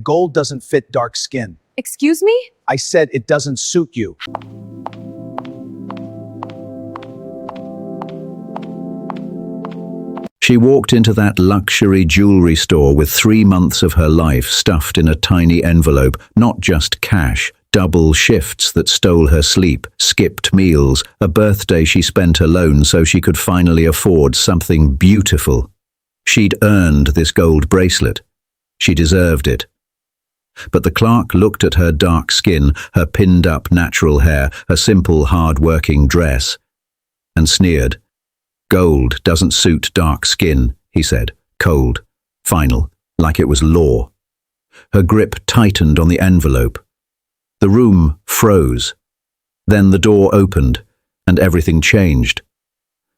Gold doesn't fit dark skin. Excuse me? I said it doesn't suit you. She walked into that luxury jewelry store with 3 months of her life stuffed in a tiny envelope, not just cash, double shifts that stole her sleep, skipped meals, a birthday she spent alone so she could finally afford something beautiful. She'd earned this gold bracelet. She deserved it. But the clerk looked at her dark skin, her pinned-up natural hair, her simple, hard-working dress, and sneered. "Gold doesn't suit dark skin," he said, cold, final, like it was law. Her grip tightened on the envelope. The room froze. Then the door opened, and everything changed.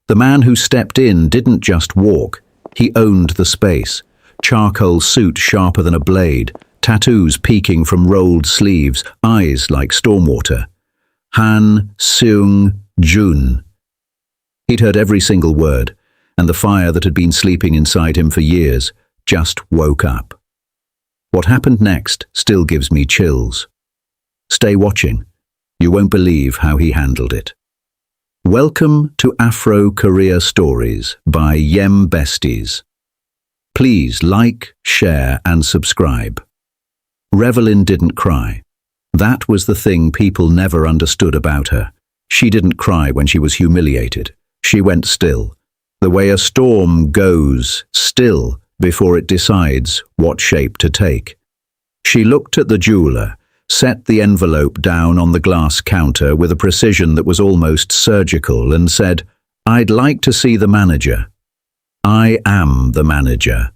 The man who stepped in didn't just walk. He owned the space. Charcoal suit sharper than a blade, tattoos peeking from rolled sleeves, eyes like stormwater. Han Seung-jun. He'd heard every single word, and the fire that had been sleeping inside him for years just woke up. What happened next still gives me chills. Stay watching. You won't believe how he handled it. Welcome to Afro Korea Stories by Yem Besties. Please like, share, and subscribe. Revelin didn't cry. That was the thing people never understood about her. She didn't cry when she was humiliated. She went still, the way a storm goes still before it decides what shape to take. She looked at the jeweler, set the envelope down on the glass counter with a precision that was almost surgical, and said, "I'd like to see the manager." "I am the manager."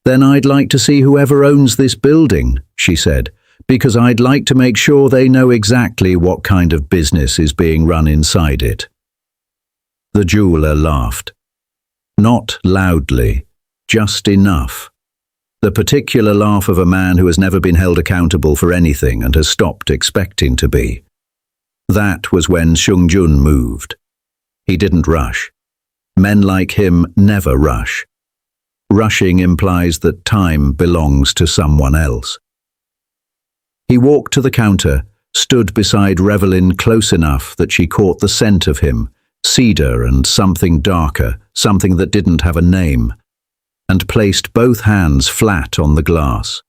"Then I'd like to see whoever owns this building," she said, "because I'd like to make sure they know exactly what kind of business is being run inside it." The jeweler laughed. Not loudly, just enough. The particular laugh of a man who has never been held accountable for anything and has stopped expecting to be. That was when Seung-jun moved. He didn't rush. Men like him never rush. Rushing implies that time belongs to someone else. He walked to the counter, stood beside Revelin close enough that she caught the scent of him, cedar and something darker, something that didn't have a name, and placed both hands flat on the glass.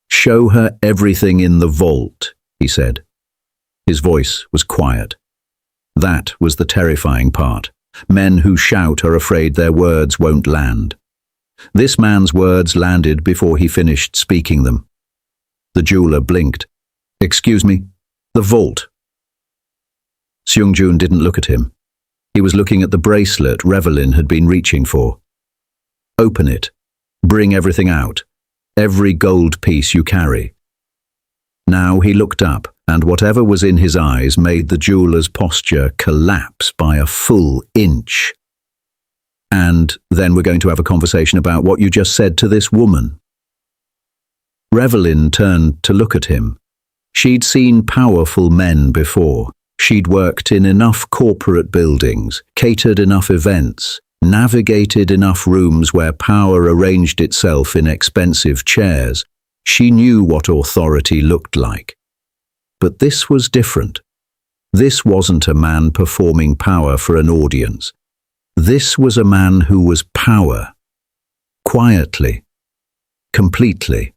"Show her everything in the vault," he said. His voice was quiet. That was the terrifying part. Men who shout are afraid their words won't land. This man's words landed before he finished speaking them. The jeweler blinked. "Excuse me, the vault." Seung-jun didn't look at him. He was looking at the bracelet Revelin had been reaching for. "Open it. Bring everything out. Every gold piece you carry." Now he looked up, and whatever was in his eyes made the jeweler's posture collapse by a full inch. "And then we're going to have a conversation about what you just said to this woman." Revelin turned to look at him. She'd seen powerful men before. She'd worked in enough corporate buildings, catered enough events, navigated enough rooms where power arranged itself in expensive chairs. She knew what authority looked like. But this was different. This wasn't a man performing power for an audience. This was a man who was power. Quietly. Completely.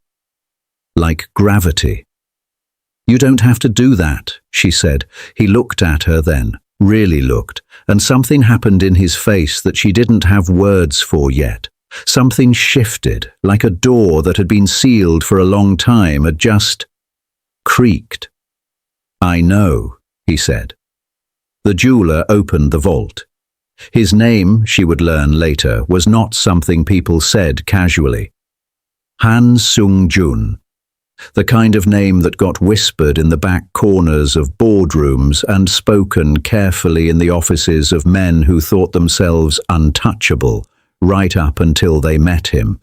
Like gravity. "You don't have to do that," she said. He looked at her then, really looked, and something happened in his face that she didn't have words for yet. Something shifted, like a door that had been sealed for a long time had just creaked. "I know," he said. The jeweler opened the vault. His name, she would learn later, was not something people said casually. Han Seung-jun. The kind of name that got whispered in the back corners of boardrooms and spoken carefully in the offices of men who thought themselves untouchable, right up until they met him.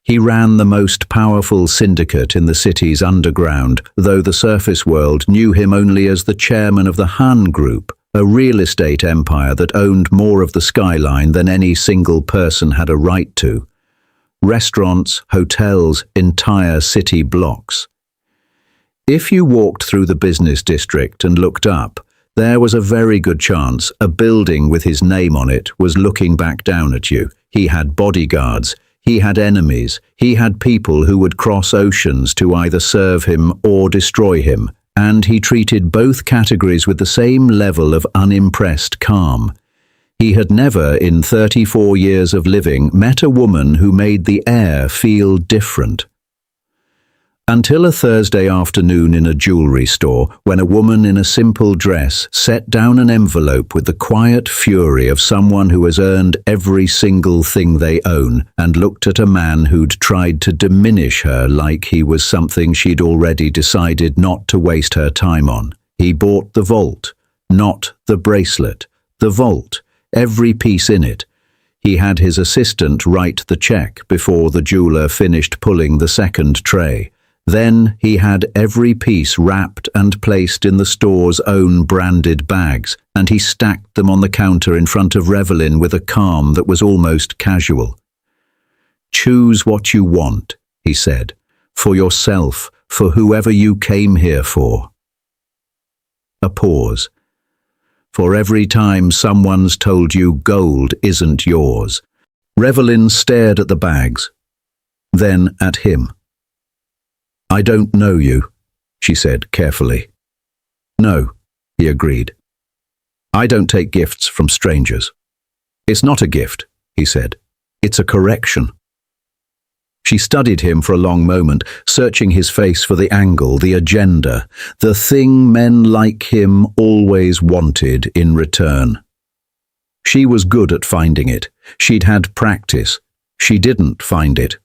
He ran the most powerful syndicate in the city's underground, though the surface world knew him only as the chairman of the Han Group, a real estate empire that owned more of the skyline than any single person had a right to. restaurants, hotels, entire city blocks. If you walked through the business district and looked up, there was a very good chance a building with his name on it was looking back down at you. He had bodyguards, he had enemies, he had people who would cross oceans to either serve him or destroy him, and he treated both categories with the same level of unimpressed calm. He had never, in 34 years of living, met a woman who made the air feel different. Until a Thursday afternoon in a jewelry store, when a woman in a simple dress set down an envelope with the quiet fury of someone who has earned every single thing they own, and looked at a man who'd tried to diminish her like he was something she'd already decided not to waste her time on. He bought the vault, not the bracelet. The vault, every piece in it. He had his assistant write the check before the jeweler finished pulling the second tray. Then he had every piece wrapped and placed in the store's own branded bags, and he stacked them on the counter in front of Revelin with a calm that was almost casual. "Choose what you want," he said, "for yourself, for whoever you came here for." A pause. For every time someone's told you gold isn't yours. Revelin stared at the bags, then at him. "I don't know you," she said carefully. "No," he agreed. "I don't take gifts from strangers." "It's not a gift," he said. "It's a correction." She studied him for a long moment, searching his face for the angle, the agenda, the thing men like him always wanted in return. She was good at finding it. She'd had practice. She didn't find it.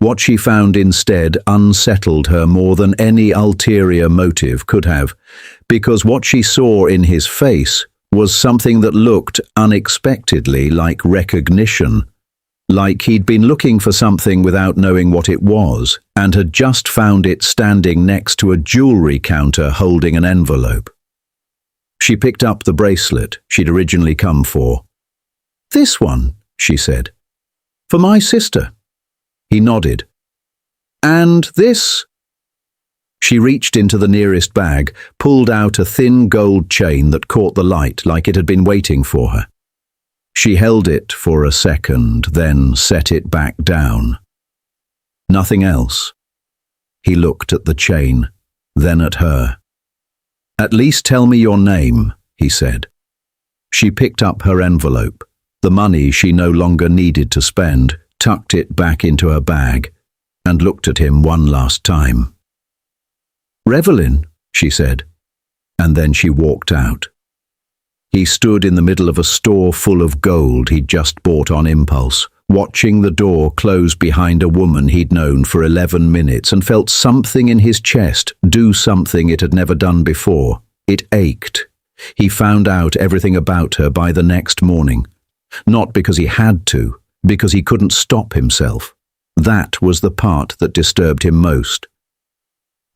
What she found instead unsettled her more than any ulterior motive could have, because what she saw in his face was something that looked unexpectedly like recognition, like he'd been looking for something without knowing what it was, and had just found it standing next to a jewelry counter holding an envelope. She picked up the bracelet she'd originally come for. "This one," she said. "For my sister." He nodded. "And this?" She reached into the nearest bag, pulled out a thin gold chain that caught the light like it had been waiting for her. She held it for a second, then set it back down. Nothing else. He looked at the chain, then at her. "At least tell me your name," he said. She picked up her envelope, the money she no longer needed to spend, tucked it back into her bag, and looked at him one last time. "Revelin," she said, and then she walked out. He stood in the middle of a store full of gold he'd just bought on impulse, watching the door close behind a woman he'd known for 11 minutes, and felt something in his chest do something it had never done before. It ached. He found out everything about her by the next morning. Not because he had to, because he couldn't stop himself. That was the part that disturbed him most.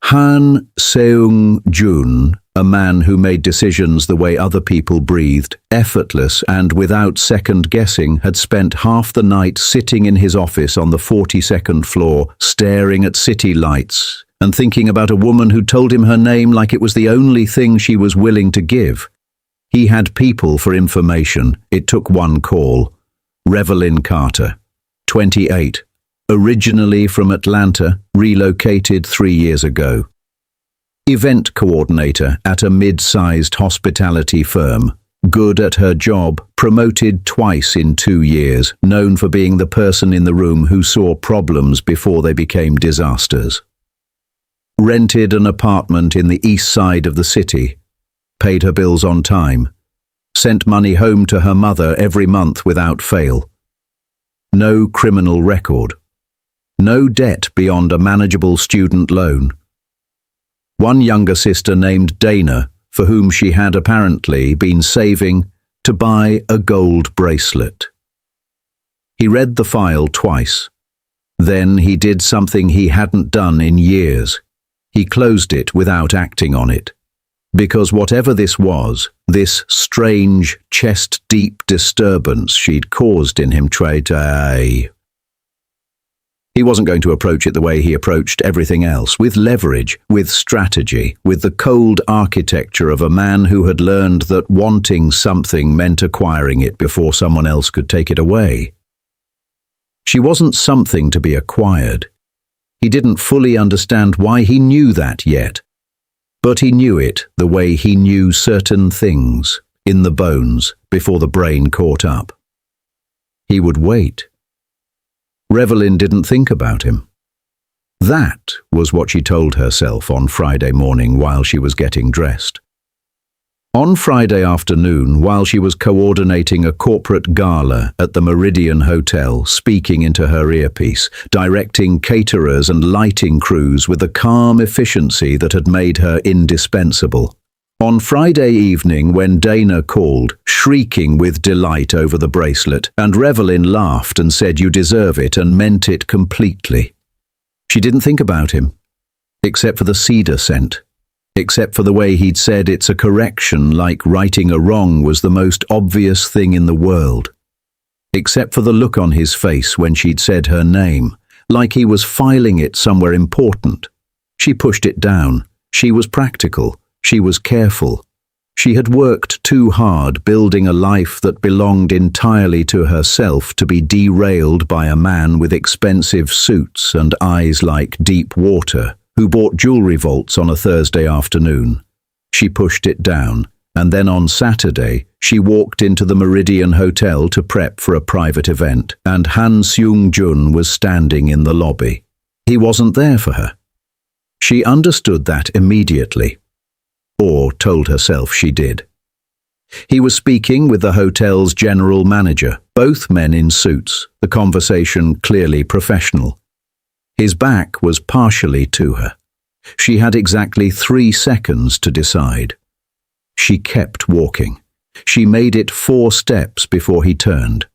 Han Seung-jun, a man who made decisions the way other people breathed, effortless and without second-guessing, had spent half the night sitting in his office on the 42nd floor, staring at city lights and thinking about a woman who told him her name like it was the only thing she was willing to give. He had people for information. It took one call. Revelin Carter, 28, originally from Atlanta, relocated 3 years ago. Event coordinator at a mid-sized hospitality firm, good at her job, promoted twice in 2 years, known for being the person in the room who saw problems before they became disasters. Rented an apartment in the east side of the city, paid her bills on time, sent money home to her mother every month without fail. No criminal record. No debt beyond a manageable student loan. One younger sister named Dana, for whom she had apparently been saving to buy a gold bracelet. He read the file twice. Then he did something he hadn't done in years. He closed it without acting on it. Because whatever this was, this strange, chest-deep disturbance she'd caused in him, He wasn't going to approach it the way he approached everything else, with leverage, with strategy, with the cold architecture of a man who had learned that wanting something meant acquiring it before someone else could take it away. She wasn't something to be acquired. He didn't fully understand why he knew that yet, but he knew it the way he knew certain things, in the bones, before the brain caught up. He would wait. Revelin didn't think about him. That was what she told herself on Friday morning while she was getting dressed. On Friday afternoon, while she was coordinating a corporate gala at the Meridian Hotel, speaking into her earpiece, directing caterers and lighting crews with the calm efficiency that had made her indispensable. On Friday evening, when Dana called, shrieking with delight over the bracelet, and Revelin laughed and said you deserve it and meant it completely. She didn't think about him, except for the cedar scent, except for the way he'd said it's a correction like righting a wrong was the most obvious thing in the world, except for the look on his face when she'd said her name, like he was filing it somewhere important. She pushed it down. She was practical. She was careful. She had worked too hard building a life that belonged entirely to herself to be derailed by a man with expensive suits and eyes like deep water who bought jewelry vaults on a Thursday afternoon. She pushed it down, and then on Saturday she walked into the Meridian Hotel to prep for a private event, and Han Seung-jun was standing in the lobby. He wasn't there for her. She understood that immediately. Or told herself she did. He was speaking with the hotel's general manager, both men in suits, the conversation clearly professional. His back was partially to her. She had exactly 3 seconds to decide. She kept walking. She made it 4 steps before he turned.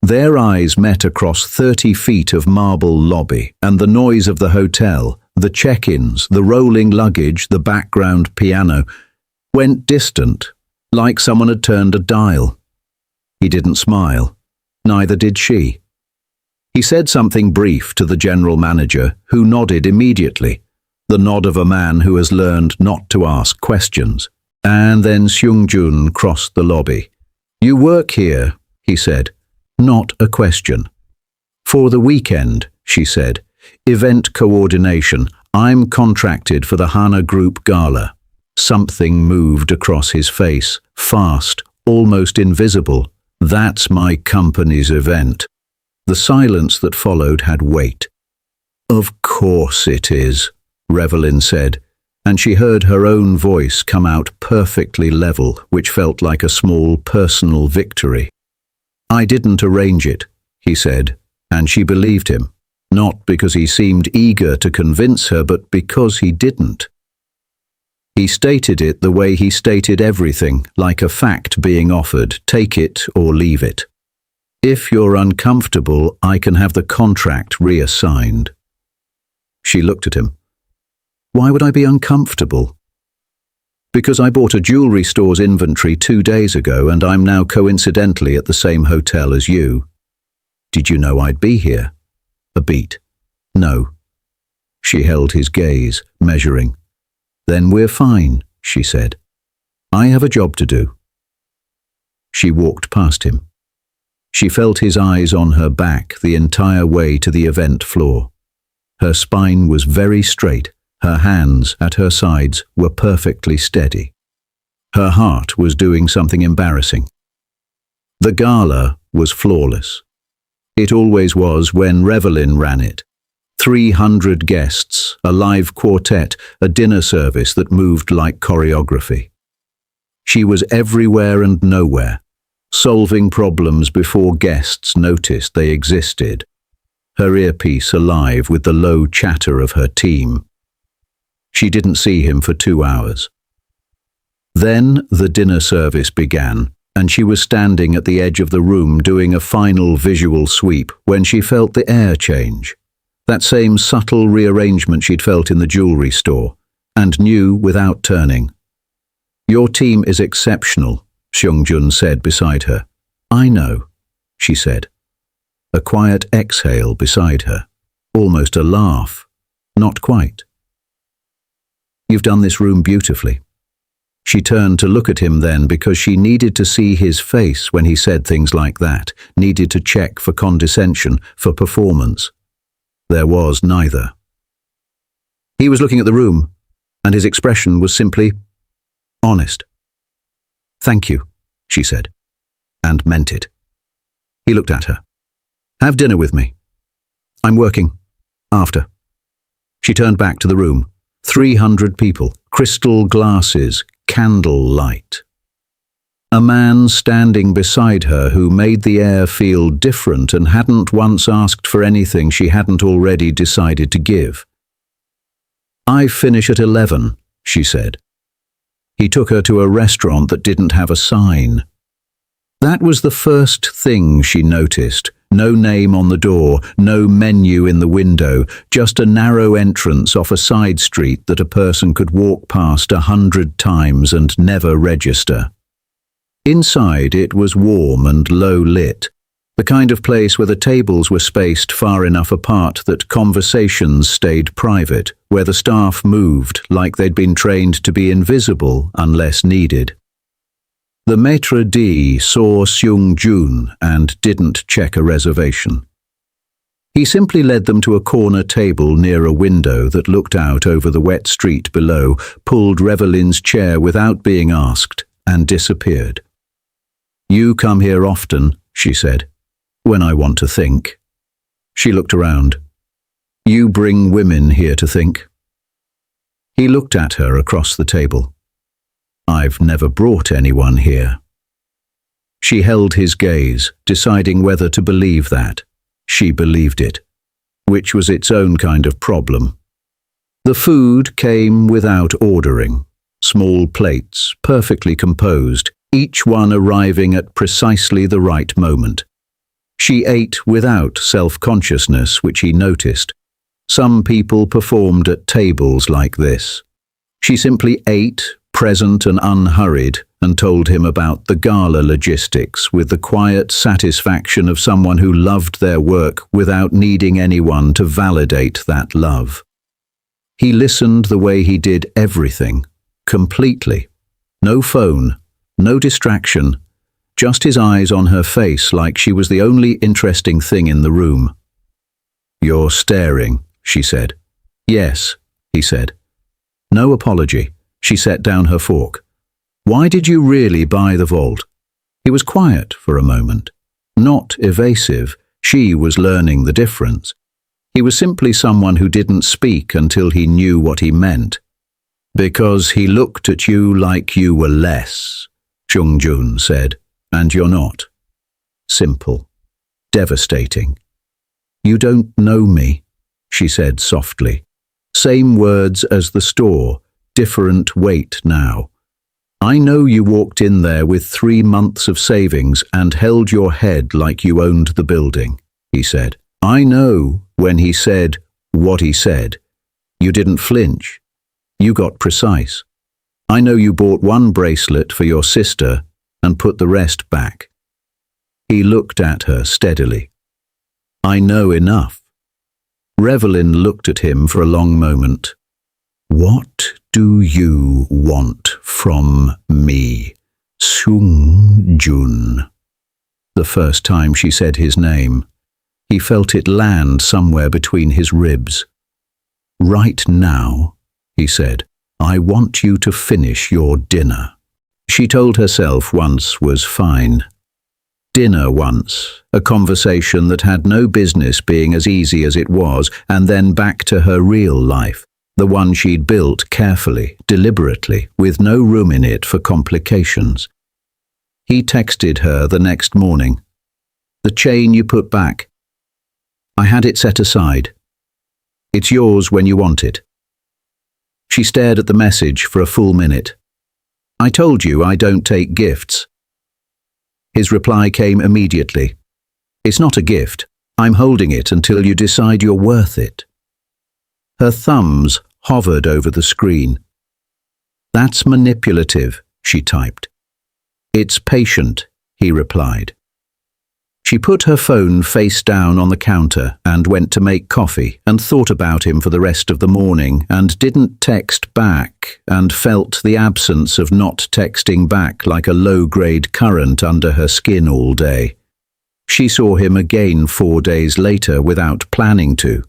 Their eyes met across 30 feet of marble lobby, and the noise of the hotel, the check-ins, the rolling luggage, the background piano, went distant, like someone had turned a dial. He didn't smile. Neither did she. He said something brief to the general manager, who nodded immediately, the nod of a man who has learned not to ask questions. And then Seung-jun crossed the lobby. "You work here," he said. "Not a question." "For the weekend," she said. "Event coordination. I'm contracted for the Hana Group Gala." Something moved across his face, fast, almost invisible. "That's my company's event." The silence that followed had weight. "Of course it is," Revelin said, and she heard her own voice come out perfectly level, which felt like a small personal victory. "I didn't arrange it," he said, and she believed him. Not because he seemed eager to convince her, but because he didn't. He stated it the way he stated everything, like a fact being offered, take it or leave it. "If you're uncomfortable, I can have the contract reassigned." She looked at him. "Why would I be uncomfortable?" "Because I bought a jewelry store's inventory 2 days ago, and I'm now coincidentally at the same hotel as you." "Did you know I'd be here?" A beat. "No." She held his gaze, measuring. "Then we're fine," she said. "I have a job to do." She walked past him. She felt his eyes on her back the entire way to the event floor. Her spine was very straight. Her hands at her sides were perfectly steady. Her heart was doing something embarrassing. The gala was flawless. It always was when Revelin ran it. 300 guests, a live quartet, a dinner service that moved like choreography. She was everywhere and nowhere, solving problems before guests noticed they existed, her earpiece alive with the low chatter of her team. She didn't see him for 2 hours. Then the dinner service began, and she was standing at the edge of the room doing a final visual sweep when she felt the air change, that same subtle rearrangement she'd felt in the jewelry store, and knew without turning. "Your team is exceptional," Seung-jun said beside her. "I know," she said. A quiet exhale beside her. almost a laugh. Not quite. You've done this room beautifully. She turned to look at him then because she needed to see his face when he said things like that, needed to check for condescension, for performance. There was neither. He was looking at the room, and his expression was simply honest. Thank you, she said, and meant it. He looked at her. Have dinner with me. I'm working. After. She turned back to the room. 300 people, crystal glasses, candle light. A man standing beside her who made the air feel different and hadn't once asked for anything she hadn't already decided to give. I finish at 11, she said. He took her to a restaurant that didn't have a sign. That was the first thing she noticed. No name on the door, no menu in the window, just a narrow entrance off a side street that a person could walk past 100 times and never register. Inside it was warm and low lit, the kind of place where the tables were spaced far enough apart that conversations stayed private, where the staff moved like they'd been trained to be invisible unless needed. The maitre d' saw Seung-jun and didn't check a reservation. He simply led them to a corner table near a window that looked out over the wet street below, pulled Revelin's chair without being asked, and disappeared. You come here often, she said, when I want to think. She looked around. You bring women here to think. He looked at her across the table. I've never brought anyone here. She held his gaze, deciding whether to believe that. She believed it, which was its own kind of problem. The food came without ordering. Small plates, perfectly composed, each one arriving at precisely the right moment. She ate without self-consciousness, which he noticed. Some people performed at tables like this. She simply ate, present and unhurried, and told him about the gala logistics with the quiet satisfaction of someone who loved their work without needing anyone to validate that love. He listened the way he did everything, completely. No phone, no distraction, just his eyes on her face like she was the only interesting thing in the room. You're staring, she said. Yes, he said. No apology. She set down her fork. Why did you really buy the vault? He was quiet for a moment. Not evasive. She was learning the difference. He was simply someone who didn't speak until he knew what he meant. Because he looked at you like you were less, Seung-jun said, and you're not. Simple. Devastating. You don't know me, she said softly. Same words as the store. Different weight now. I know you walked in there with 3 months of savings and held your head like you owned the building, he said. I know when he said what he said. You didn't flinch. You got precise. I know you bought 1 bracelet for your sister and put the rest back. He looked at her steadily. I know enough. Revelin looked at him for a long moment. What do you want from me, Seung-jun? The first time she said his name, he felt it land somewhere between his ribs. Right now, he said, I want you to finish your dinner. She told herself once was fine. Dinner once, a conversation that had no business being as easy as it was, and then back to her real life. The one she'd built carefully, deliberately, with no room in it for complications. He texted her the next morning. The chain you put back. I had it set aside. It's yours when you want it. She stared at the message for a full minute. I told you I don't take gifts. His reply came immediately. It's not a gift. I'm holding it until you decide you're worth it. Her thumbs hovered over the screen. That's manipulative, she typed. It's patient, he replied. She put her phone face down on the counter and went to make coffee and thought about him for the rest of the morning and didn't text back and felt the absence of not texting back like a low-grade current under her skin all day. She saw him again 4 days later without planning to.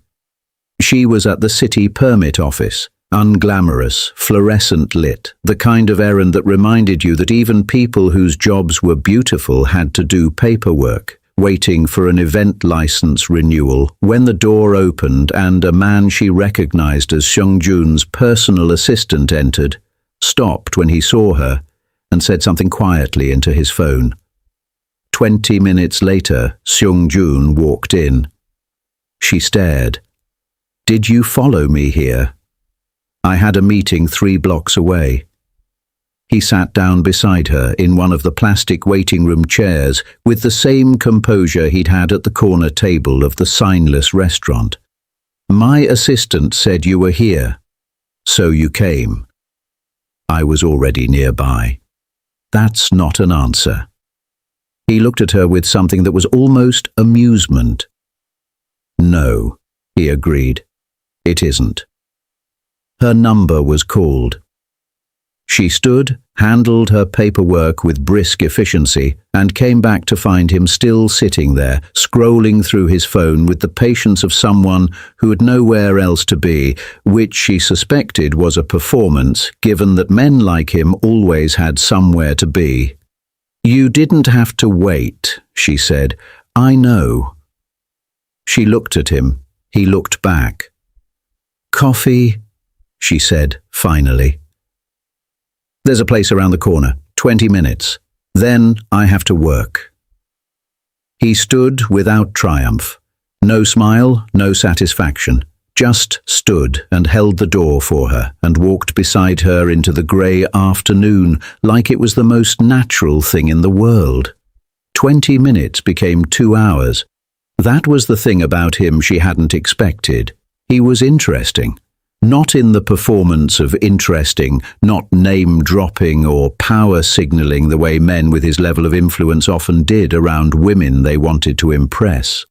She was at the city permit office, unglamorous, fluorescent lit, the kind of errand that reminded you that even people whose jobs were beautiful had to do paperwork, waiting for an event license renewal when the door opened and a man she recognized as Seung-jun's personal assistant entered, stopped when he saw her, and said something quietly into his phone. 20 minutes later, Seung-jun walked in. She stared. "Did you follow me here? I had a meeting 3 blocks away." He sat down beside her in one of the plastic waiting room chairs with the same composure he'd had at the corner table of the signless restaurant. "My assistant said you were here, so you came." I was already nearby. That's not an answer. He looked at her with something that was almost amusement. "No," he agreed. "It isn't." Her number was called. She stood, handled her paperwork with brisk efficiency, and came back to find him still sitting there, scrolling through his phone with the patience of someone who had nowhere else to be, which she suspected was a performance, given that men like him always had somewhere to be. "You didn't have to wait," she said. "I know." She looked at him. He looked back. "Coffee?" she said, finally. "There's a place around the corner, 20 minutes. Then I have to work." He stood without triumph. No smile, no satisfaction. Just stood and held the door for her and walked beside her into the grey afternoon like it was the most natural thing in the world. 20 minutes became 2 hours. That was the thing about him she hadn't expected. He was interesting. Not in the performance of interesting, not name-dropping or power-signalling the way men with his level of influence often did around women they wanted to impress.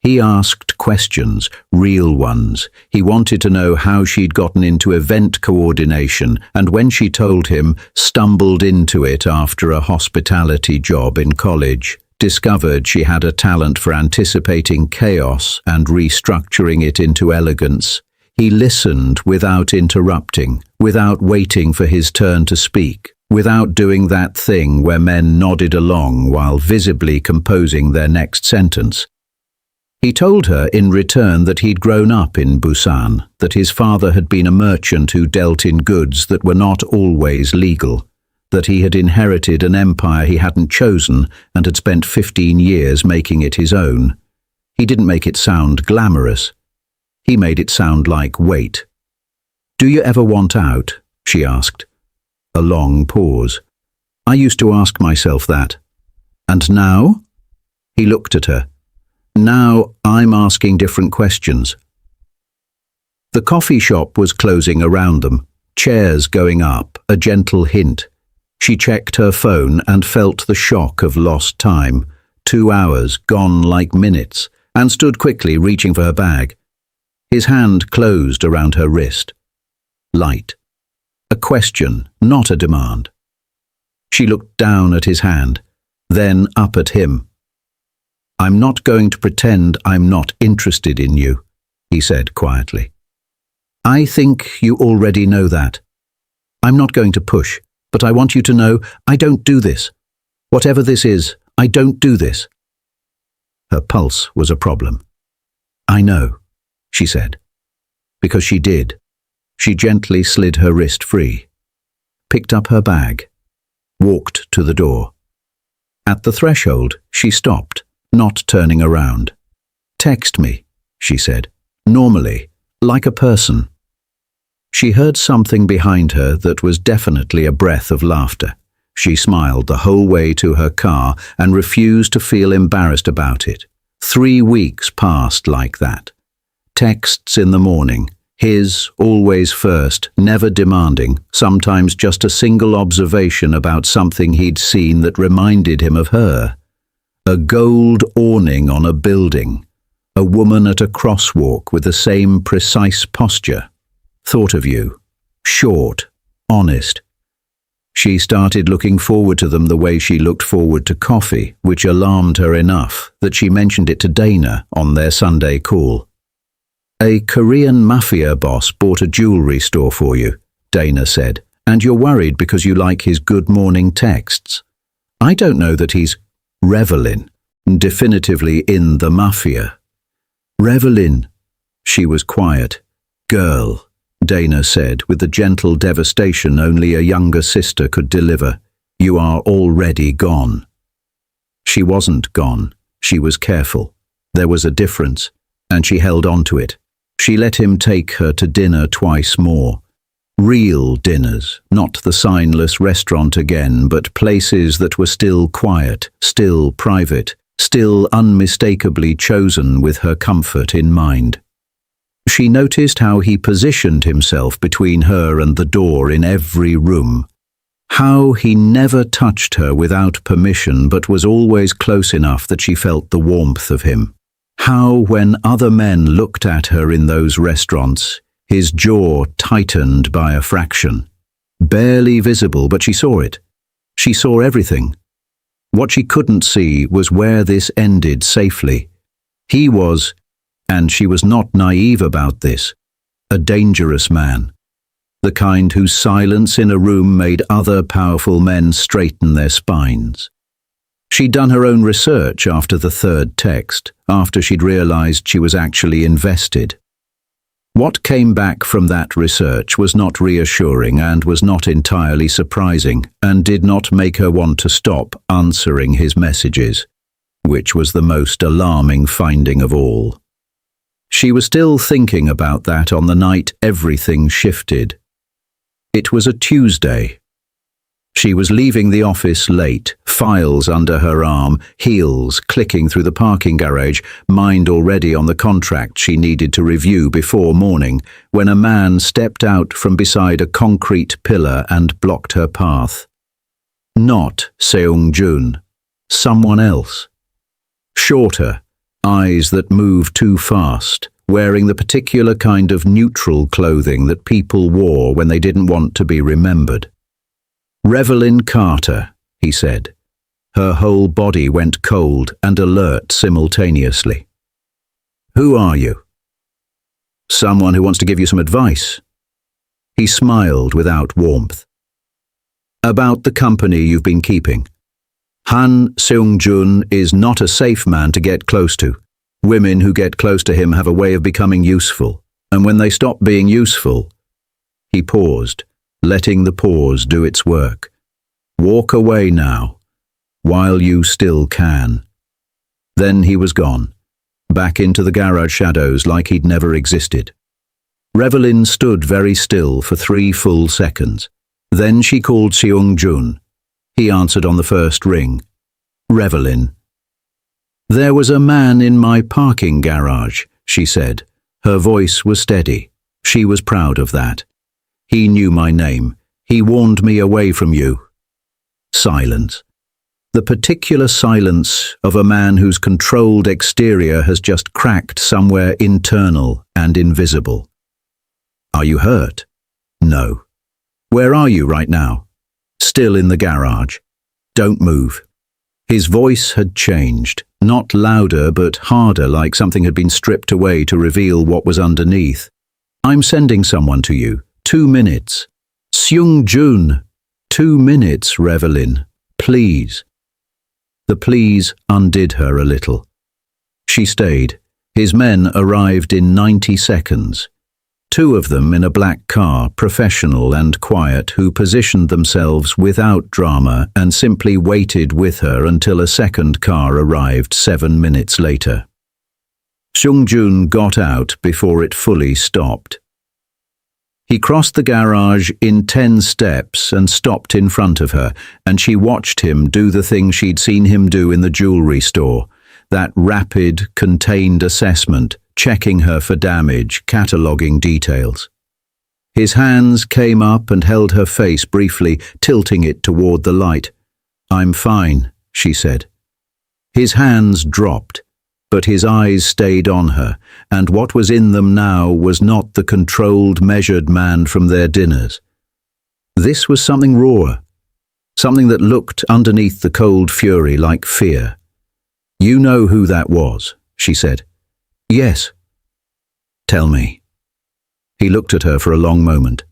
He asked questions, real ones. He wanted to know how she'd gotten into event coordination, and when she told him, stumbled into it after a hospitality job in college, discovered she had a talent for anticipating chaos and restructuring it into elegance. He listened without interrupting, without waiting for his turn to speak, without doing that thing where men nodded along while visibly composing their next sentence. He told her in return that he'd grown up in Busan, that his father had been a merchant who dealt in goods that were not always legal, that he had inherited an empire he hadn't chosen and had spent 15 years making it his own. He didn't make it sound glamorous. He made it sound like weight. "Do you ever want out?" she asked. A long pause. "I used to ask myself that." "And now?" He looked at her. "Now I'm asking different questions." The coffee shop was closing around them, chairs going up, a gentle hint. She checked her phone and felt the shock of lost time, 2 hours gone like minutes, and stood quickly reaching for her bag. His hand closed around her wrist. Light. A question, not a demand. She looked down at his hand, then up at him. "I'm not going to pretend I'm not interested in you," he said quietly. "I think you already know that. I'm not going to push, but I want you to know I don't do this. Whatever this is, I don't do this." Her pulse was a problem. "I know," she said. Because she did. She gently slid her wrist free, picked up her bag, walked to the door. At the threshold, she stopped, not turning around. "Text me," she said, normally, like a person. She heard something behind her that was definitely a breath of laughter. She smiled the whole way to her car and refused to feel embarrassed about it. 3 weeks passed like that. Texts in the morning, his always first, never demanding, sometimes just a single observation about something he'd seen that reminded him of her. A gold awning on a building. A woman at a crosswalk with the same precise posture. Thought of you. Short. Honest. She started looking forward to them the way she looked forward to coffee, which alarmed her enough that she mentioned it to Dana on their Sunday call. A Korean mafia boss bought a jewelry store for you, Dana said, and you're worried because you like his good morning texts. I don't know that he's Revelin, definitively in the mafia. Revelin. She was quiet. Girl, Dana said with the gentle devastation only a younger sister could deliver. You are already gone. She wasn't gone. She was careful. There was a difference, and she held on to it. She let him take her to dinner twice more. Real dinners, not the signless restaurant again, but places that were still quiet, still private, still unmistakably chosen with her comfort in mind. She noticed how he positioned himself between her and the door in every room. How he never touched her without permission but was always close enough that she felt the warmth of him. How, when other men looked at her in those restaurants, his jaw tightened by a fraction. Barely visible, but she saw it. She saw everything. What she couldn't see was where this ended safely. He was, and she was not naive about this, a dangerous man. The kind whose silence in a room made other powerful men straighten their spines. She'd done her own research after the third text, after she'd realized she was actually invested. What came back from that research was not reassuring and was not entirely surprising, and did not make her want to stop answering his messages, which was the most alarming finding of all. She was still thinking about that on the night everything shifted. It was a Tuesday. She was leaving the office late, files under her arm, heels clicking through the parking garage, mind already on the contract she needed to review before morning, when a man stepped out from beside a concrete pillar and blocked her path. Not Seung-jun. Someone else. Shorter, eyes that moved too fast, wearing the particular kind of neutral clothing that people wore when they didn't want to be remembered. Revelin Carter, he said. Her whole body went cold and alert simultaneously. Who are you? Someone who wants to give you some advice. He smiled without warmth. About the company you've been keeping. Han Seung-jun is not a safe man to get close to. Women who get close to him have a way of becoming useful, and when they stop being useful... He paused, letting the pause do its work. Walk away now, while you still can. Then he was gone, back into the garage shadows like he'd never existed. Revelin stood very still for 3 full seconds. Then she called Seung-jun. He answered on the first ring. Revelin. There was a man in my parking garage, she said. Her voice was steady. She was proud of that. He knew my name. He warned me away from you. Silence. The particular silence of a man whose controlled exterior has just cracked somewhere internal and invisible. Are you hurt? No. Where are you right now? Still in the garage. Don't move. His voice had changed, not louder but harder, like something had been stripped away to reveal what was underneath. I'm sending someone to you. 2 minutes. Seung-jun. 2 minutes, Revelin. Please. The please undid her a little. She stayed. His men arrived in 90 seconds. 2 of them in a black car, professional and quiet, who positioned themselves without drama and simply waited with her until a second car arrived 7 minutes later. Seung-jun got out before it fully stopped. He crossed the garage in 10 steps and stopped in front of her, and she watched him do the thing she'd seen him do in the jewelry store, that rapid, contained assessment, checking her for damage, cataloguing details. His hands came up and held her face briefly, tilting it toward the light. I'm fine, she said. His hands dropped, but his eyes stayed on her, and what was in them now was not the controlled, measured man from their dinners. This was something rawer, something that looked underneath the cold fury like fear. "You know who that was," she said. "Yes." "Tell me." He looked at her for a long moment.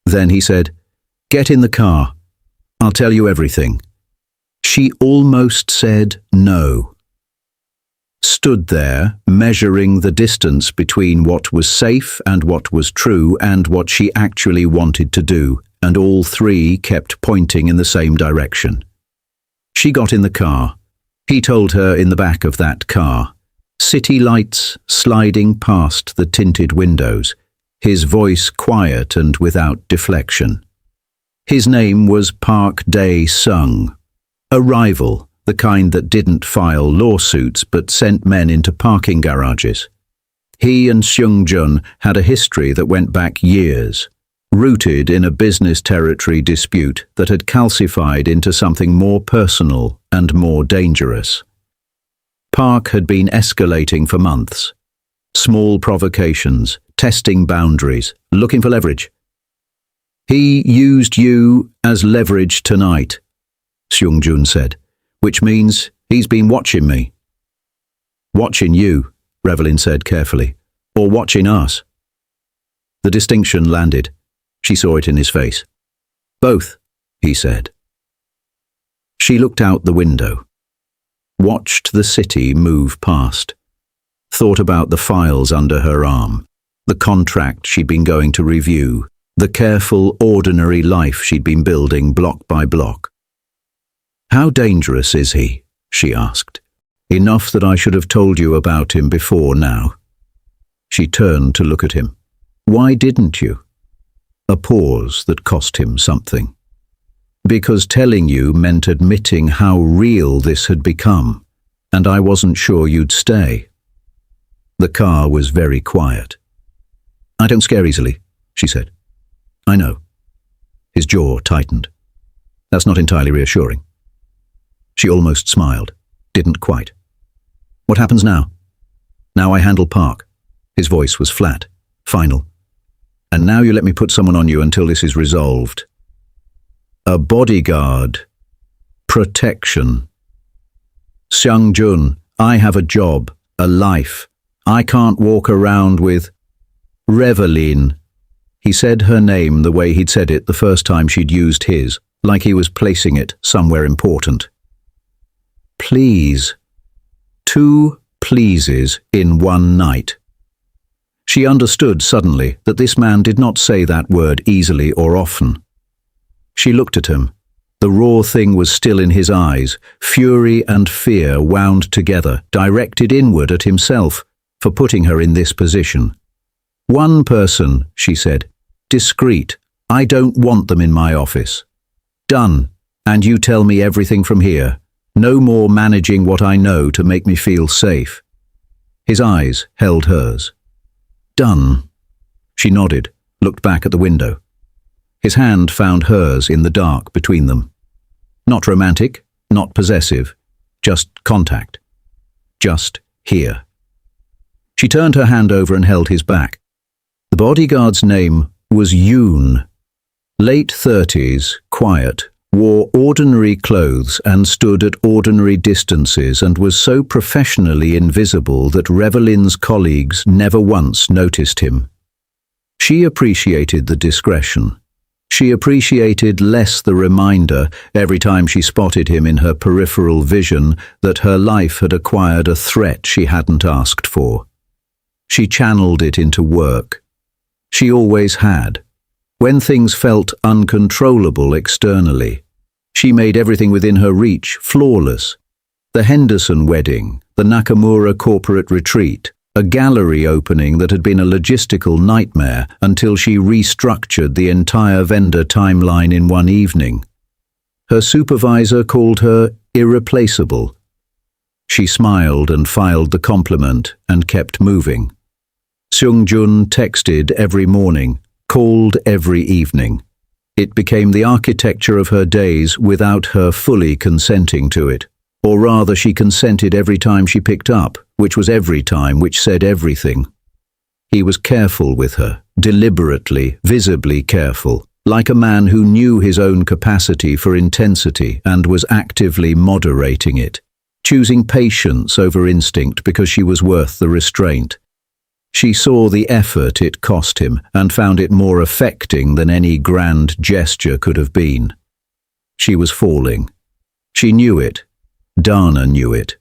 Then he said, "Get in the car. I'll tell you everything." She almost said no. Stood there, measuring the distance between what was safe and what was true and what she actually wanted to do, and all three kept pointing in the same direction. She got in the car. He told her in the back of that car, city lights sliding past the tinted windows, his voice quiet and without deflection. His name was Park Dae-sung, a rival, the kind that didn't file lawsuits but sent men into parking garages. He and Seung-jun had a history that went back years, rooted in a business territory dispute that had calcified into something more personal and more dangerous. Park had been escalating for months. Small provocations, testing boundaries, looking for leverage. "He used you as leverage tonight," Seung-jun said, "which means he's been watching me." "Watching you," Revelin said carefully, "or watching us?" The distinction landed. She saw it in his face. "Both," he said. She looked out the window, watched the city move past, thought about the files under her arm, the contract she'd been going to review, the careful, ordinary life she'd been building block by block. "How dangerous is he?" she asked. "Enough that I should have told you about him before now." She turned to look at him. "Why didn't you?" A pause that cost him something. "Because telling you meant admitting how real this had become, and I wasn't sure you'd stay." The car was very quiet. "I don't scare easily," she said. "I know." His jaw tightened. "That's not entirely reassuring." She almost smiled. Didn't quite. "What happens now?" "Now I handle Park." His voice was flat, final. "And now you let me put someone on you until this is resolved." "A bodyguard. Protection." "Seung-jun, I have a job, a life. I can't walk around with—" "Revelin." He said her name the way he'd said it the first time she'd used his, like he was placing it somewhere important. "Please." 2 pleases in one night. She understood suddenly that this man did not say that word easily or often. She looked at him. The raw thing was still in his eyes, fury and fear wound together, directed inward at himself for putting her in this position. "One person," she said. "Discreet. I don't want them in my office. Done. And you tell me everything from here. No more managing what I know to make me feel safe." His eyes held hers. "Done." She nodded, looked back at the window. His hand found hers in the dark between them. Not romantic, not possessive, just contact. Just here. She turned her hand over and held his back. The bodyguard's name was Yoon. Late 30s, quiet, wore ordinary clothes and stood at ordinary distances and was so professionally invisible that Revelin's colleagues never once noticed him. She appreciated the discretion. She appreciated less the reminder every time she spotted him in her peripheral vision that her life had acquired a threat she hadn't asked for. She channeled it into work. She always had. When things felt uncontrollable externally, she made everything within her reach flawless. The Henderson wedding, the Nakamura corporate retreat, a gallery opening that had been a logistical nightmare until she restructured the entire vendor timeline in one evening. Her supervisor called her irreplaceable. She smiled and filed the compliment and kept moving. Seung-jun texted every morning, called every evening. It became the architecture of her days without her fully consenting to it, Or rather, she consented every time she picked up, which was every time, which said everything. He was careful with her, deliberately, visibly careful, like a man who knew his own capacity for intensity and was actively moderating it, choosing patience over instinct because she was worth the restraint. She saw the effort it cost him and found it more affecting than any grand gesture could have been. She was falling. She knew it. Dana knew it.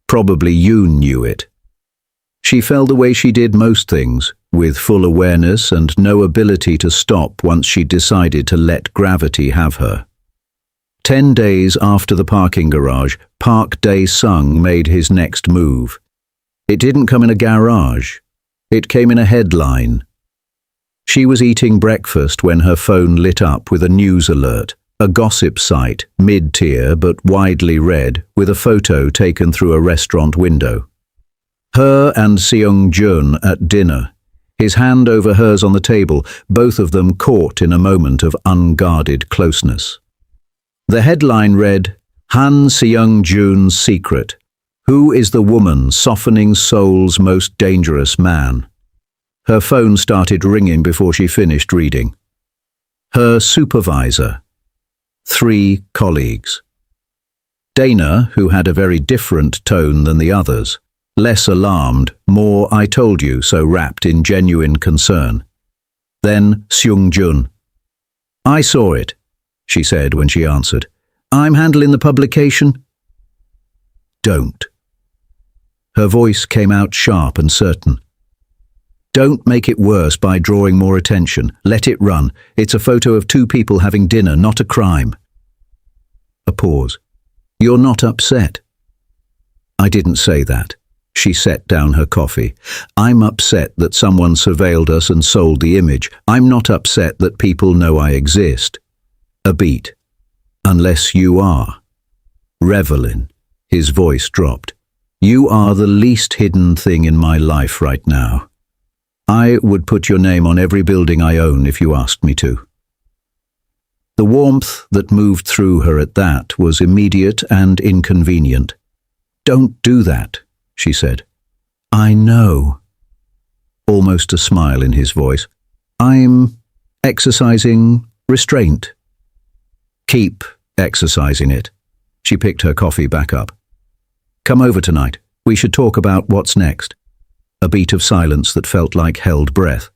Probably Yoon knew it. She fell the way she did most things, with full awareness and no ability to stop once she decided to let gravity have her. 10 days after the parking garage, Park Dae-sung made his next move. It didn't come in a garage. It came in a headline. She was eating breakfast when her phone lit up with a news alert, a gossip site, mid-tier but widely read, with a photo taken through a restaurant window. Her and Seung-jun at dinner, his hand over hers on the table, both of them caught in a moment of unguarded closeness. The headline read, Han Seung-jun's secret. Who is the woman softening soul's most dangerous man? Her phone started ringing before she finished reading. Her supervisor. 3 colleagues. Dana, who had a very different tone than the others, less alarmed, more "I told you so" wrapped in genuine concern. Then Seung-jun. "I saw it," she said when she answered. "I'm handling the publication." "Don't." Her voice came out sharp and certain. "Don't make it worse by drawing more attention. Let it run. It's a photo of 2 people having dinner, not a crime." A pause. "You're not upset?" "I didn't say that." She set down her coffee. "I'm upset that someone surveilled us and sold the image. I'm not upset that people know I exist." A beat. "Unless you are." "Revelin." His voice dropped. "You are the least hidden thing in my life right now. I would put your name on every building I own if you asked me to." The warmth that moved through her at that was immediate and inconvenient. "Don't do that," she said. "I know." Almost a smile in his voice. "I'm exercising restraint." "Keep exercising it." She picked her coffee back up. "Come over tonight. We should talk about what's next." A beat of silence that felt like held breath.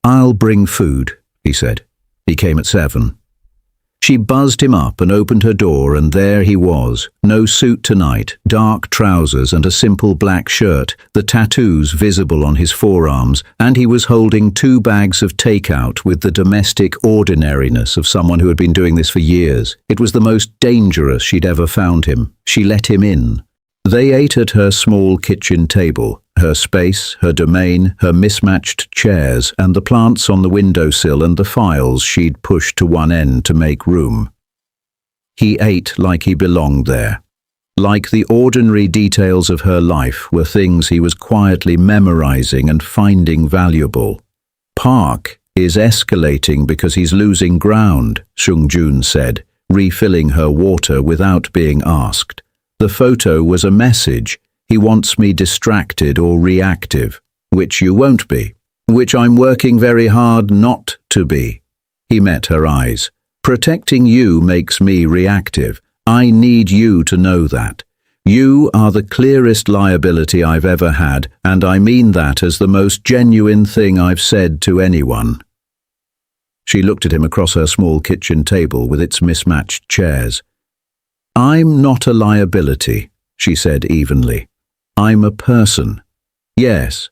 "I'll bring food," he said. He came at 7. She buzzed him up and opened her door, and there he was, no suit tonight, dark trousers and a simple black shirt, the tattoos visible on his forearms, and he was holding 2 bags of takeout with the domestic ordinariness of someone who had been doing this for years. It was the most dangerous she'd ever found him. She let him in. They ate at her small kitchen table, her space, her domain, her mismatched chairs, and the plants on the windowsill and the files she'd pushed to one end to make room. He ate like he belonged there. Like the ordinary details of her life were things he was quietly memorizing and finding valuable. "Park is escalating because he's losing ground," Seung-jun said, refilling her water without being asked. "The photo was a message. He wants me distracted or reactive, which you won't be, which I'm working very hard not to be." He met her eyes. "Protecting you makes me reactive. I need you to know that. You are the clearest liability I've ever had, and I mean that as the most genuine thing I've said to anyone." She looked at him across her small kitchen table with its mismatched chairs. "I'm not a liability," she said evenly. "I'm a person. Yes."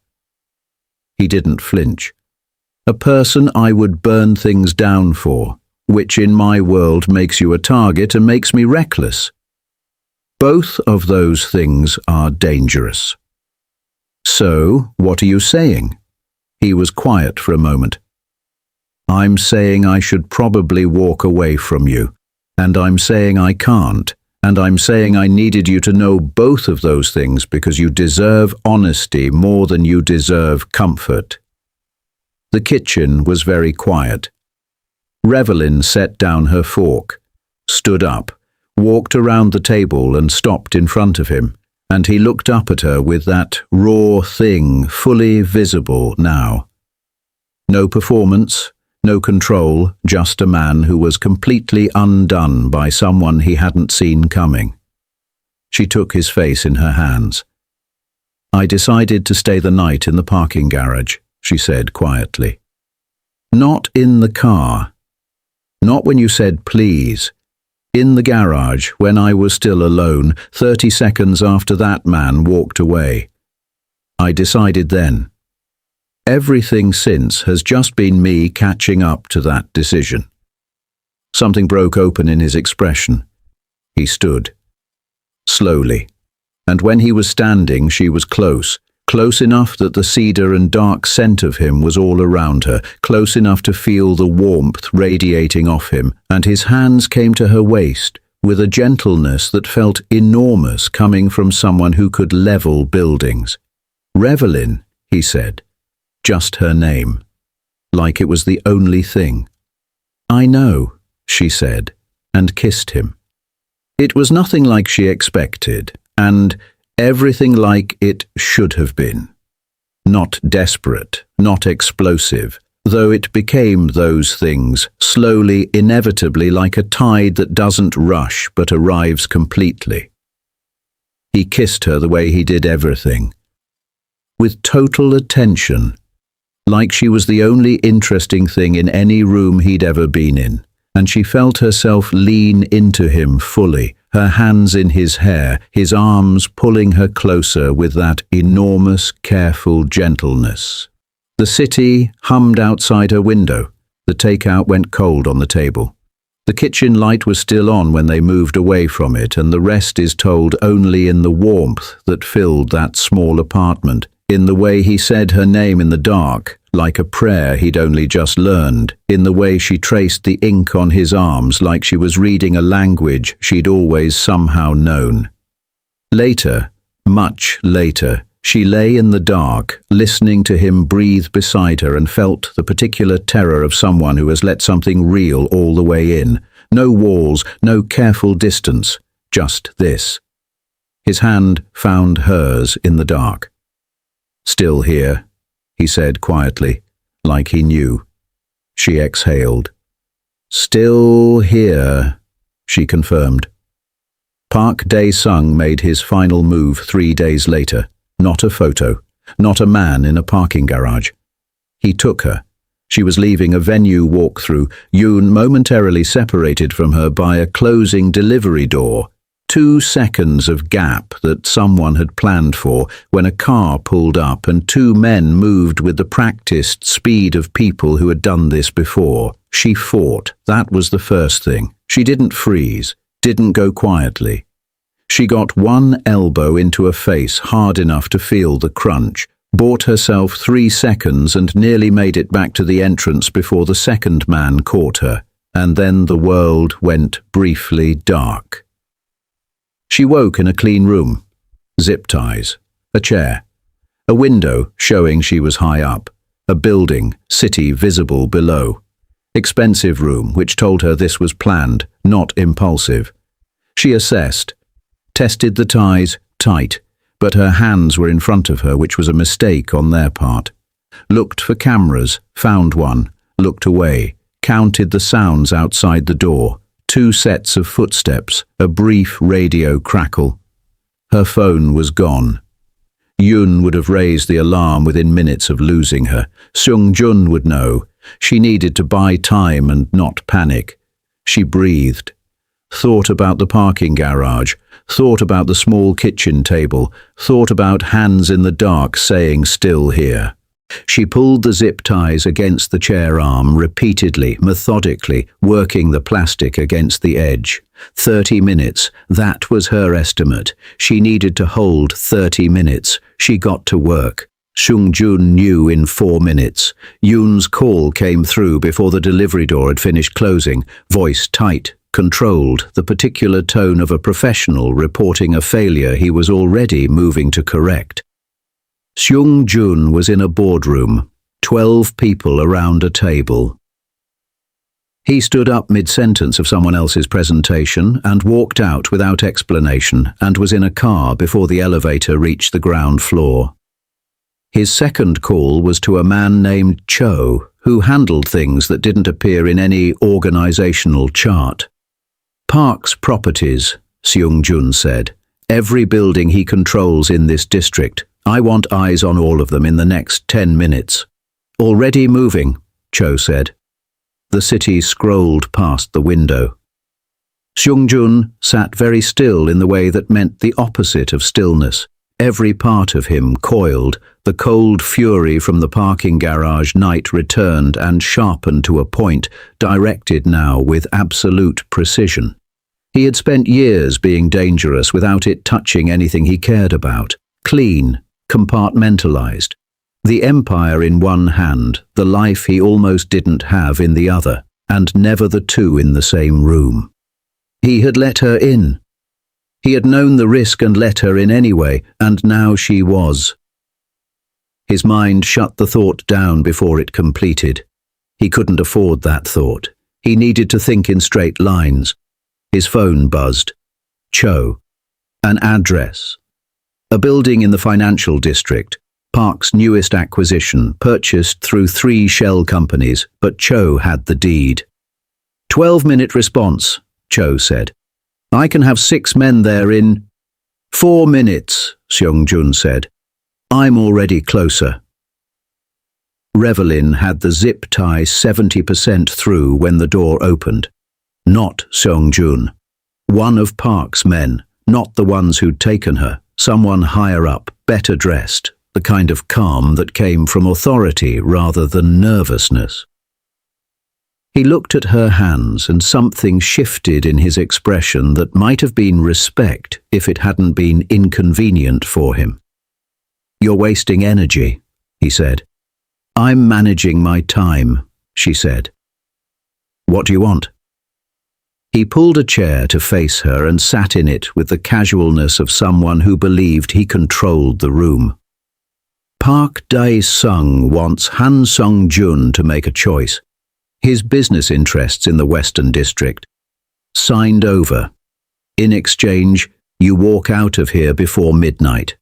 He didn't flinch. "A person I would burn things down for, which in my world makes you a target and makes me reckless. Both of those things are dangerous." "So, what are you saying?" He was quiet for a moment. "I'm saying I should probably walk away from you. And I'm saying I can't. And I'm saying I needed you to know both of those things because you deserve honesty more than you deserve comfort." The kitchen was very quiet. Revelin set down her fork, stood up, walked around the table and stopped in front of him, and he looked up at her with that raw thing fully visible now. No performance, no control, just a man who was completely undone by someone he hadn't seen coming. She took his face in her hands. "I decided to stay the night in the parking garage," she said quietly. "Not in the car. Not when you said please. In the garage, when I was still alone, 30 seconds after that man walked away. I decided then. Everything since has just been me catching up to that decision." Something broke open in his expression. He stood. Slowly. And when he was standing, she was close. Close enough that the cedar and dark scent of him was all around her, close enough to feel the warmth radiating off him, and his hands came to her waist with a gentleness that felt enormous coming from someone who could level buildings. "Revelin," he said. Just her name. Like it was the only thing. "I know," she said, and kissed him. It was nothing like she expected, and everything like it should have been. Not desperate, not explosive, though it became those things, slowly, inevitably, like a tide that doesn't rush but arrives completely. He kissed her the way he did everything. With total attention, like she was the only interesting thing in any room he'd ever been in, and she felt herself lean into him fully, her hands in his hair, his arms pulling her closer with that enormous, careful gentleness. The city hummed outside her window. The takeout went cold on the table. The kitchen light was still on when they moved away from it, and the rest is told only in the warmth that filled that small apartment, in the way he said her name in the dark, like a prayer he'd only just learned, in the way she traced the ink on his arms like she was reading a language she'd always somehow known. Later, much later, she lay in the dark, listening to him breathe beside her, and felt the particular terror of someone who has let something real all the way in. No walls, no careful distance, just this. His hand found hers in the dark. "Still here," he said quietly, like he knew. She exhaled. "Still here," she confirmed. Park Dae-sung made his final move 3 days later. Not a photo, not a man in a parking garage. He took her. She was leaving a venue walkthrough, Yoon momentarily separated from her by a closing delivery door. 2 seconds of gap that someone had planned for when a car pulled up and 2 men moved with the practiced speed of people who had done this before. She fought. That was the first thing. She didn't freeze, didn't go quietly. She got one elbow into a face hard enough to feel the crunch, bought herself 3 seconds and nearly made it back to the entrance before the second man caught her, and then the world went briefly dark. She woke in a clean room. Zip ties. A chair. A window showing she was high up. A building, city visible below. Expensive room which told her this was planned, not impulsive. She assessed. Tested the ties, tight, but her hands were in front of her, which was a mistake on their part. Looked for cameras, found one, looked away, counted the sounds outside the door. 2 sets of footsteps, a brief radio crackle. Her phone was gone. Yoon would have raised the alarm within minutes of losing her. Seung-jun would know. She needed to buy time and not panic. She breathed. Thought about the parking garage, thought about the small kitchen table, thought about hands in the dark saying "still here." She pulled the zip ties against the chair arm repeatedly, methodically, working the plastic against the edge. 30 minutes, that was her estimate. She needed to hold 30 minutes. She got to work. Seung-jun knew in 4 minutes. Yoon's call came through before the delivery door had finished closing, voice tight, controlled, the particular tone of a professional reporting a failure he was already moving to correct. Seung-jun was in a boardroom, 12 people around a table. He stood up mid-sentence of someone else's presentation and walked out without explanation and was in a car before the elevator reached the ground floor. His second call was to a man named Cho, who handled things that didn't appear in any organizational chart. Park's properties, Seung-jun said. Every building he controls in this district. I want eyes on all of them in the next 10 minutes. Already moving, Cho said. The city scrolled past the window. Seung-jun sat very still in the way that meant the opposite of stillness. Every part of him coiled. The cold fury from the parking garage night returned and sharpened to a point, directed now with absolute precision. He had spent years being dangerous without it touching anything he cared about. Clean, compartmentalized. The empire in one hand, the life he almost didn't have in the other, and never the two in the same room. He had let her in. He had known the risk and let her in anyway, and now she was. His mind shut the thought down before it completed. He couldn't afford that thought. He needed to think in straight lines. His phone buzzed. Cho. An address. A building in the financial district. Park's newest acquisition, purchased through 3 shell companies, but Cho had the deed. 12-minute response, Cho said. I can have 6 men there in 4 minutes, Seung-jun said. I'm already closer. Revelin had the zip tie 70% through when the door opened. Not Seung-jun. One of Park's men, not the ones who'd taken her, someone higher up, better dressed, the kind of calm that came from authority rather than nervousness. He looked at her hands and something shifted in his expression that might have been respect if it hadn't been inconvenient for him. You're wasting energy, he said. I'm managing my time, she said. What do you want? He pulled a chair to face her and sat in it with the casualness of someone who believed he controlled the room. Park Dae-sung wants Han Seung-jun to make a choice. His business interests in the Western District. Signed over. In exchange, you walk out of here before midnight.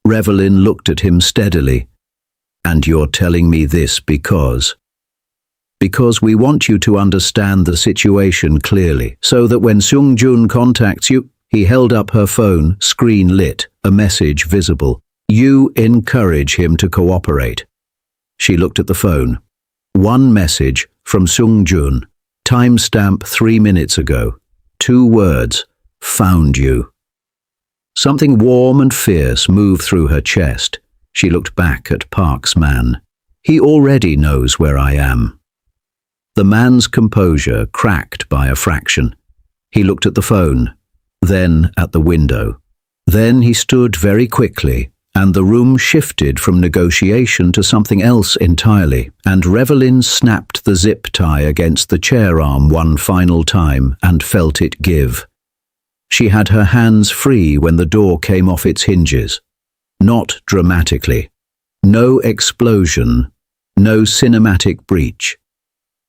Revelin looked at him steadily. And you're telling me this because we want you to understand the situation clearly, so that when Seung-jun contacts you, he held up her phone, screen lit, a message visible. You encourage him to cooperate. She looked at the phone. 1 message from Seung-jun. Timestamp 3 minutes ago. 2 words. Found you. Something warm and fierce moved through her chest. She looked back at Park's man. He already knows where I am. The man's composure cracked by a fraction. He looked at the phone, then at the window. Then he stood very quickly, and the room shifted from negotiation to something else entirely, and Revelin snapped the zip tie against the chair arm one final time and felt it give. She had her hands free when the door came off its hinges. Not dramatically. No explosion. No cinematic breach.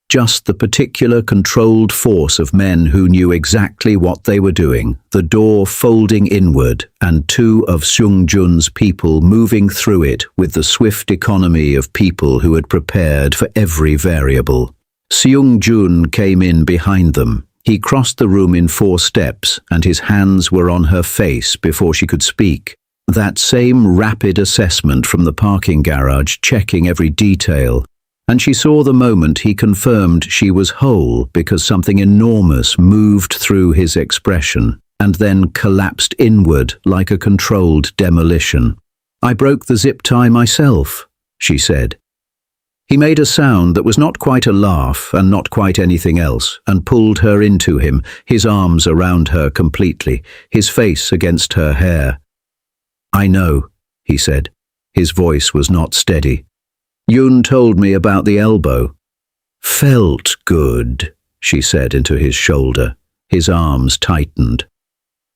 Just the particular controlled force of men who knew exactly what they were doing, the door folding inward and 2 of Seung-jun's people moving through it with the swift economy of people who had prepared for every variable. Seung-jun came in behind them. He crossed the room in 4 steps, and his hands were on her face before she could speak. That same rapid assessment from the parking garage, checking every detail. And she saw the moment he confirmed she was whole because something enormous moved through his expression and then collapsed inward like a controlled demolition. I broke the zip tie myself, she said. He made a sound that was not quite a laugh and not quite anything else, and pulled her into him, his arms around her completely, his face against her hair. I know, he said. His voice was not steady. Yoon told me about the elbow. Felt good, she said into his shoulder. His arms tightened.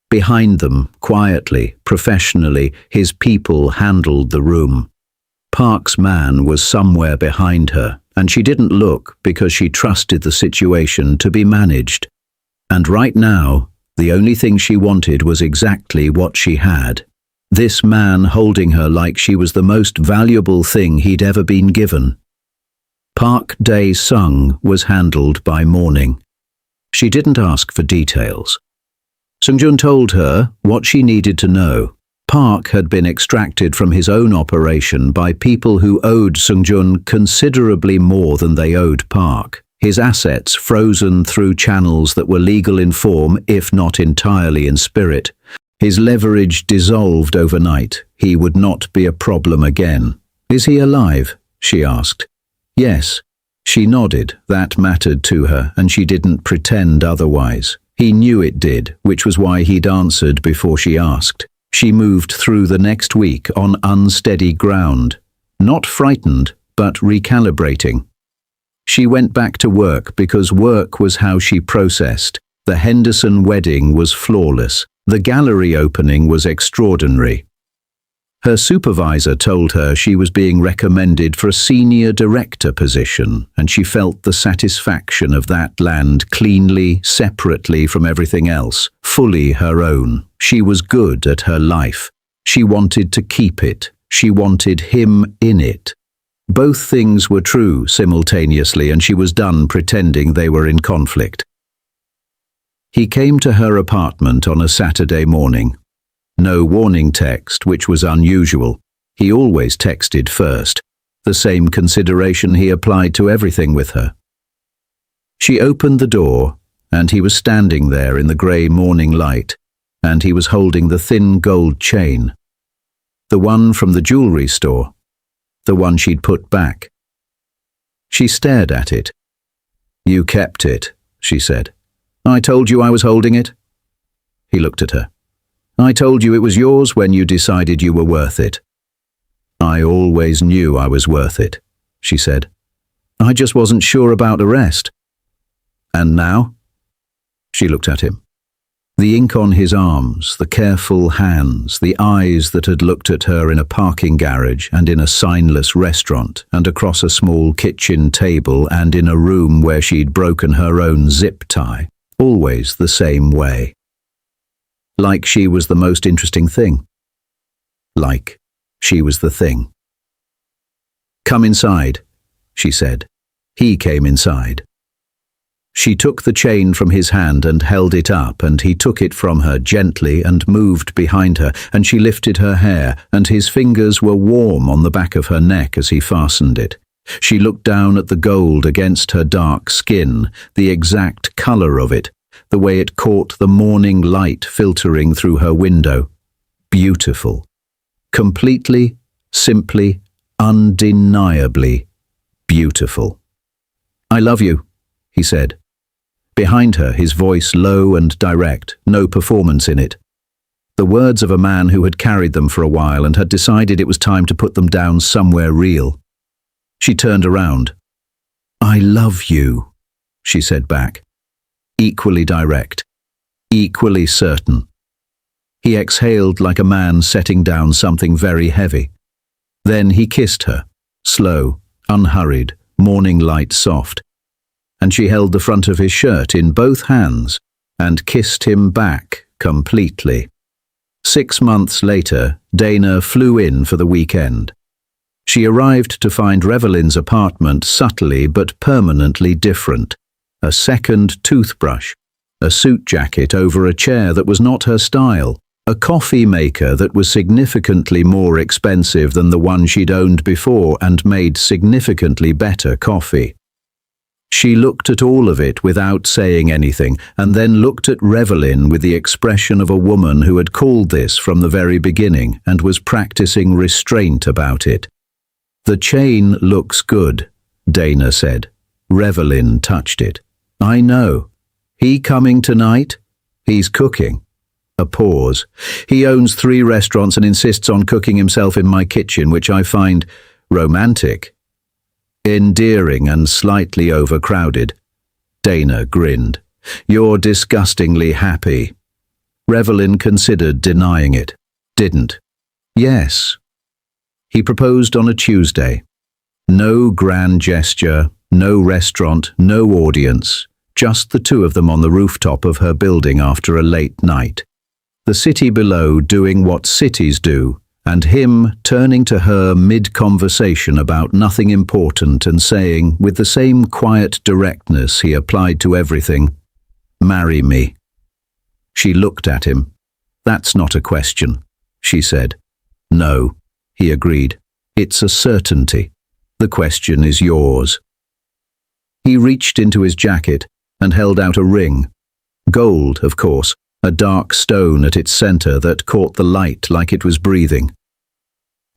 Behind them, quietly, professionally, his people handled the room. Park's man was somewhere behind her, and she didn't look because she trusted the situation to be managed. And right now, the only thing she wanted was exactly what she had. This man holding her like she was the most valuable thing he'd ever been given. Park Dae-sung was handled by morning. She didn't ask for details. Seung-jun told her what she needed to know. Park had been extracted from his own operation by people who owed Seung-jun considerably more than they owed Park. His assets frozen through channels that were legal in form, if not entirely in spirit. His leverage dissolved overnight. He would not be a problem again. "Is he alive?" she asked. "Yes." She nodded. That mattered to her, and she didn't pretend otherwise. He knew it did, which was why he'd answered before she asked. She moved through the next week on unsteady ground. Not frightened, but recalibrating. She went back to work because work was how she processed. The Henderson wedding was flawless. The gallery opening was extraordinary. Her supervisor told her she was being recommended for a senior director position, and she felt the satisfaction of that land cleanly, separately from everything else, fully her own. She was good at her life. She wanted to keep it. She wanted him in it. Both things were true simultaneously, and she was done pretending they were in conflict. He came to her apartment on a Saturday morning. No warning text, which was unusual. He always texted first, the same consideration he applied to everything with her. She opened the door, and he was standing there in the grey morning light, and he was holding the thin gold chain. The one from the jewelry store. The one she'd put back. She stared at it. "You kept it," she said. "I told you I was holding it." He looked at her. "I told you it was yours when you decided you were worth it." "I always knew I was worth it," she said. "I just wasn't sure about the rest." "And now?" She looked at him. The ink on his arms, the careful hands, the eyes that had looked at her in a parking garage and in a signless restaurant and across a small kitchen table and in a room where she'd broken her own zip tie, always the same way. Like she was the most interesting thing. Like she was the thing. "Come inside," she said. He came inside. She took the chain from his hand and held it up, and he took it from her gently and moved behind her, and she lifted her hair, and his fingers were warm on the back of her neck as he fastened it. She looked down at the gold against her dark skin, the exact color of it, the way it caught the morning light filtering through her window. Beautiful. Completely, simply, undeniably beautiful. "I love you," he said. Behind her, his voice low and direct, no performance in it. The words of a man who had carried them for a while and had decided it was time to put them down somewhere real. She turned around. "I love you," she said back. Equally direct, equally certain. He exhaled like a man setting down something very heavy. Then he kissed her, slow, unhurried, morning light soft. And she held the front of his shirt in both hands and kissed him back completely. 6 months later, Dana flew in for the weekend. She arrived to find Revelin's apartment subtly but permanently different. A second toothbrush, a suit jacket over a chair that was not her style, a coffee maker that was significantly more expensive than the one she'd owned before and made significantly better coffee. She looked at all of it without saying anything, and then looked at Revelin with the expression of a woman who had called this from the very beginning and was practicing restraint about it. "The chain looks good," Dana said. Revelin touched it. "I know. He coming tonight? He's cooking." A pause. "He owns 3 restaurants and insists on cooking himself in my kitchen, which I find romantic. Endearing and slightly overcrowded." Dana grinned. "You're disgustingly happy." Revelin considered denying it. Didn't. "Yes." He proposed on a Tuesday. No grand gesture, no restaurant, no audience, just the two of them on the rooftop of her building after a late night. The city below doing what cities do, and him turning to her mid-conversation about nothing important and saying, with the same quiet directness he applied to everything, "Marry me." She looked at him. "That's not a question," she said. "No," he agreed. "It's a certainty. The question is yours." He reached into his jacket and held out a ring. Gold, of course, a dark stone at its center that caught the light like it was breathing.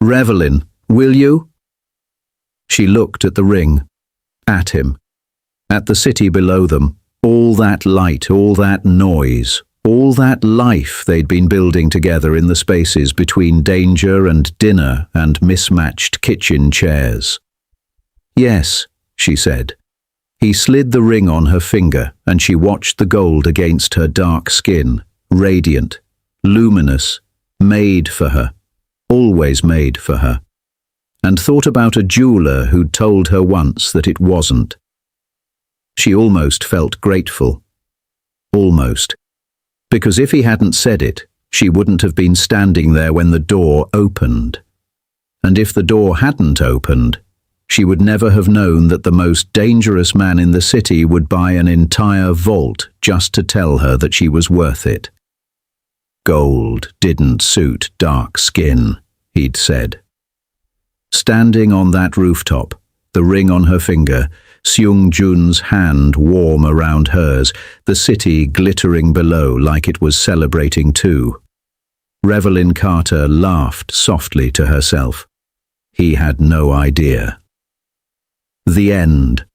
"Revelin, will you?" She looked at the ring, at him, at the city below them, all that light, all that noise, all that life they'd been building together in the spaces between danger and dinner and mismatched kitchen chairs. "Yes," she said. He slid the ring on her finger, and she watched the gold against her dark skin, radiant, luminous, made for her, always made for her, and thought about a jeweler who'd told her once that it wasn't. She almost felt grateful. Almost. Because if he hadn't said it, she wouldn't have been standing there when the door opened. And if the door hadn't opened, she would never have known that the most dangerous man in the city would buy an entire vault just to tell her that she was worth it. Gold didn't suit dark skin, he'd said. Standing on that rooftop, the ring on her finger, Seung-jun's hand warm around hers, the city glittering below like it was celebrating too. Revelin Carter laughed softly to herself. He had no idea. The end.